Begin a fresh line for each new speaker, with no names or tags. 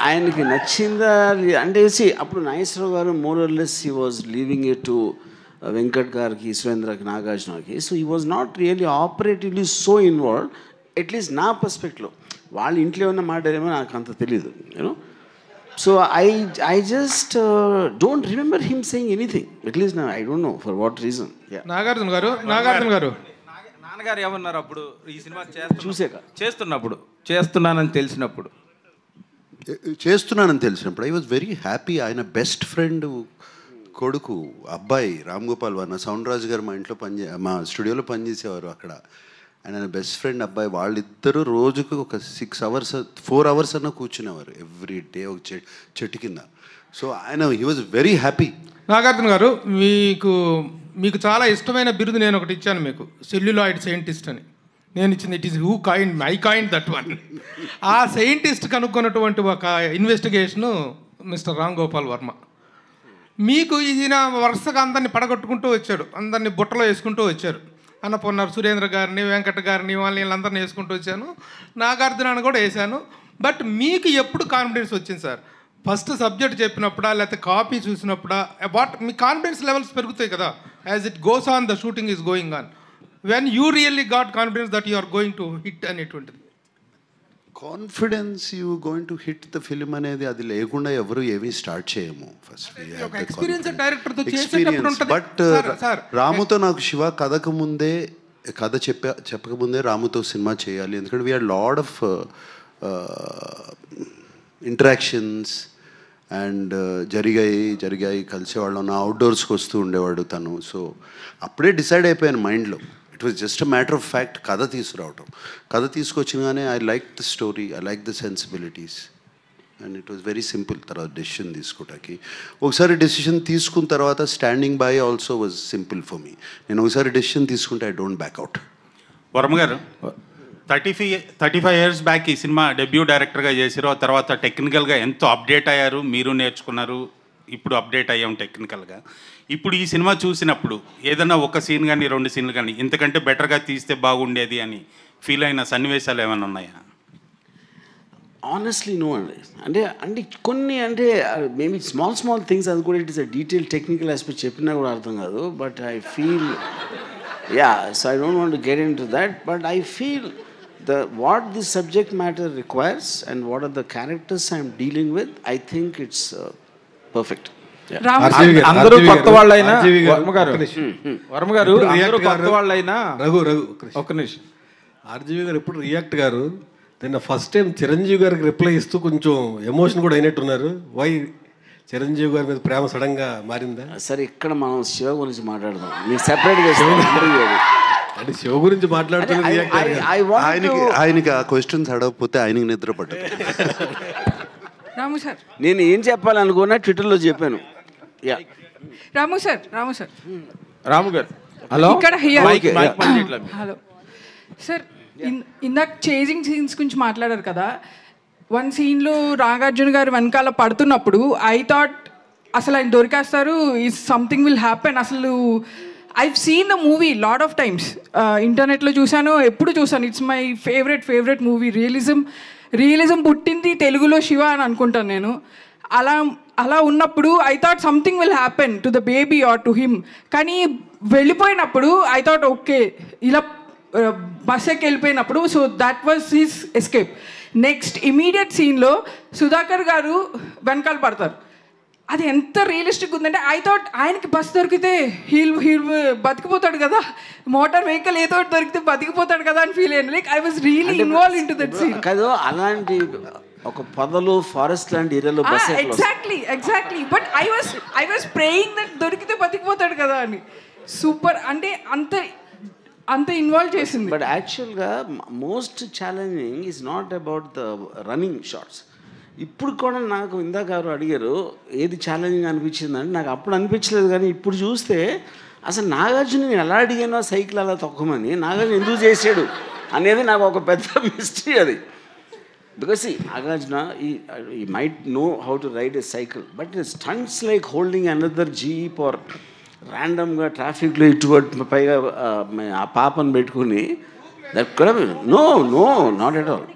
ఆయనకి నచ్చిందా అంటే అప్పుడు నాగేశ్వరరావు గారు more or less he was leaving it to Venkat గారికి, సురేంద్రకి, నాగార్జునకి. So he was not really operatively so involve, at least నా పర్స్పెక్టివ్లో. వాళ్ళ ఇంట్లో ఉన్న మాట్లాడేమో నాకు అంత తెలీదు, you know. So I just don't remember him saying anything. At least now I don't know for what reason. Yeah.
Nagarjuna గారు
నాన్నగారు ఏమన్నారు అప్పుడు ఈ సినిమా
చూసాక
చేస్తున్నానని తెలిసినప్పుడు?
I was very happy. ఆయన బెస్ట్ ఫ్రెండ్ కొడుకు అబ్బాయి రామ్ గోపాల్ వర్మ, సౌండ్ రాజు గారు మా ఇంట్లో మా స్టూడియోలో పనిచేసేవారు అక్కడ. ఆయన బెస్ట్ ఫ్రెండ్ అబ్బాయి. వాళ్ళిద్దరూ రోజుకు ఒక 4 hours అన్నా కూర్చునేవారు ఎవ్రీ డే ఒక చెట్టు కింద. సో ఆయన he was very happy.
Nagarjuna గారు, మీకు చాలా ఇష్టమైన బిరుదు నేను ఒకటి ఇచ్చాను మీకు, సెల్యులాయిడ్ సైంటిస్ట్ అని నేను ఇచ్చింది. It is I coin that one. ఆ సైంటిస్ట్ కనుక్కున్నటువంటి ఒక ఇన్వెస్టిగేషను మిస్టర్ రామ్ గోపాల్ వర్మ. మీకు ఈయన వరుసగా అందరినీ పడగొట్టుకుంటూ వచ్చాడు, అందరినీ బుట్టలో వేసుకుంటూ వచ్చారు. అన్నపూర్ణ సురేంద్ర గారిని, వెంకట గారిని, వీళ్ళందరినీ వేసుకుంటూ వచ్చాను, నాగార్జునాన్ని కూడా వేసాను. బట్ మీకు ఎప్పుడు కాన్ఫిడెన్స్ వచ్చింది సార్? ఫస్ట్ సబ్జెక్ట్ చెప్పినప్పుడా, లేకపోతే కాపీ చూసినప్పుడా? అబౌట్ మీ కాన్ఫిడెన్స్ లెవెల్స్ పెరుగుతాయి కదా as it goes on, the shooting is going on. When you really got confidence that you are going to hit అనేటువంటిది?
Confidence you going to hit the film అనేది అది లేకుండా ఎవరు ఏమీ స్టార్ట్ చేయము. ఫస్ట్ బట్ రాముతో నాకు శివ కథ చెప్పకముందే రాముతో సినిమా చేయాలి, ఎందుకంటే we are lot of interactions and జరిగాయి కలిసేవాళ్ళం. నా అవుట్డోర్స్కి వస్తూ ఉండేవాడు తను. సో అప్పుడే డిసైడ్ అయిపోయాను మైండ్లో. It was just a matter of fact కథ తీసుకురావటం. కథ తీసుకొచ్చినగానే I like the story, I like the sensibilities, and it was very simple. తర్వాత డెసిషన్ తీసుకోవటానికి ఒకసారి డెసిషన్ తీసుకున్న తర్వాత standing by also was simple for me. నేను ఒకసారి డెసిషన్ తీసుకుంటే ఐ డోంట్ బ్యాక్అవుట్.
వర్మ గారు 35 years బ్యాక్ ఈ సినిమా డెబ్యూ డైరెక్టర్గా చేసారు. ఆ తర్వాత టెక్నికల్గా ఎంతో అప్డేట్ అయ్యారు, మీరు నేర్చుకున్నారు, ఇప్పుడు అప్డేట్ అయ్యాం టెక్నికల్గా. ఇప్పుడు ఈ సినిమా చూసినప్పుడు ఏదైనా ఒక సీన్ కానీ 2 సీన్లు కానీ ఇంతకంటే బెటర్గా తీస్తే బాగుండేది అని ఫీల్ అయిన సన్నివేశాలు ఏమైనా ఉన్నాయా?
ఆనెస్ట్లీ నో అండి. అంటే కొన్ని మేబీ స్మాల్ థింగ్స్, అది కూడా it is a detail technical aspect చెప్పినా కూడా అర్థం కాదు. But I feel so I don't want to get in to that, but I feel what the subject matter requires and what are the characters I'm dealing with, I think it's perfect.
అందరూ కొత్త వాళ్ళైనా వర్మ గారు అందరూ కొత్త వాళ్ళైనా ఒక్క నిమిషం
RGV గారు ఎప్పుడు రియాక్ట్ గారు నిన్న ఫస్ట్ టైం చిరంజీవి గారికి రిప్లై ఇస్తూ కొంచెం ఎమోషన్ కూడా అయినట్టున్నారు. వై చిరంజీవి గారి మీద ప్రేమ సడన్గా మారిందా?
సరే, ఇక్కడ మనం శివ గురించి మాట్లాడదాం. మీకు సెపరేట్గా
అంటే శివ గురించి మాట్లాడుతున్నది
ఆయనకి ఆ క్వశ్చన్స్ అడగకపోతే ఆయనకి నిద్ర పట్టదు.
రాము సార్,
నేను ఏం చెప్పాలనుకున్నా ట్విట్టర్లో చెప్పాను.
రాము గారు
హలో,
ఇక్కడ హలో సార్, ఇందాక చేజింగ్ సీన్స్ గురించి మాట్లాడారు కదా. వన్ సీన్లో నాగార్జున గారు వెనకాల పడుతున్నప్పుడు ఐ థాట్ అసలు ఆయన దొరికేస్తారు, ఈజ్ సంథింగ్ విల్ హ్యాపెన్. అసలు I've seen the movie lot of times. ఇంటర్నెట్లో చూశాను, ఎప్పుడు చూసాను. It's my favourite movie. Realism పుట్టింది తెలుగులో శివ అని అనుకుంటాను నేను. అలా ఉన్నప్పుడు I thought something will happen to the baby or to him. కానీ వెళ్ళిపోయినప్పుడు ఐ థాట్ ఓకే, ఇలా బస్ ఎక్కి వెళ్ళిపోయినప్పుడు so that was his escape. Next immediate సీన్లో సుధాకర్ గారు వెనకాల పడతారు. అది ఎంత రియలిస్టిక్ ఉందంటే ఐ థాట్ ఆయనకి బస్ దొరికితే హీల్ బతికిపోతాడు కదా, మోటార్ వెహికల్ ఏదో దొరికితే బతికిపోతాడు కదా అని ఫీల్ అయ్యాను. Like I was really involve in to that scene.
కదా, అలాంటి ఒక పొదలు ఫారెస్ట్ లాంటి ఏరియాలో bus
exactly but I was praying that దొరికితే బతికిపోతాడు కదా అని. సూపర్, అంటే అంత ఇన్వాల్వ్ చేసింది.
బట్ యాక్చువల్గా most challenging is not about the running shots. ఇప్పుడు కూడా నాకు ఇందాక ఎవరు అడిగారు ఏది ఛాలెంజింగ్ అనిపించిందంటే, నాకు అప్పుడు అనిపించలేదు. కానీ ఇప్పుడు చూస్తే అసలు నాగార్జున నేను ఎలా అడిగానో సైకిల్ అలా తొక్కమని, నాగార్జున ఎందుకు చేసాడు అనేది నాకు ఒక పెద్ద మిస్టరీ అది. బికాస్ నాగార్జున ఈ might know how to ride a cycle, but stunts like holding another jeep or ర్యాండమ్గా ట్రాఫిక్లో ఇటువంటి పైగా ఆ పాపను పెట్టుకుని that no not at all.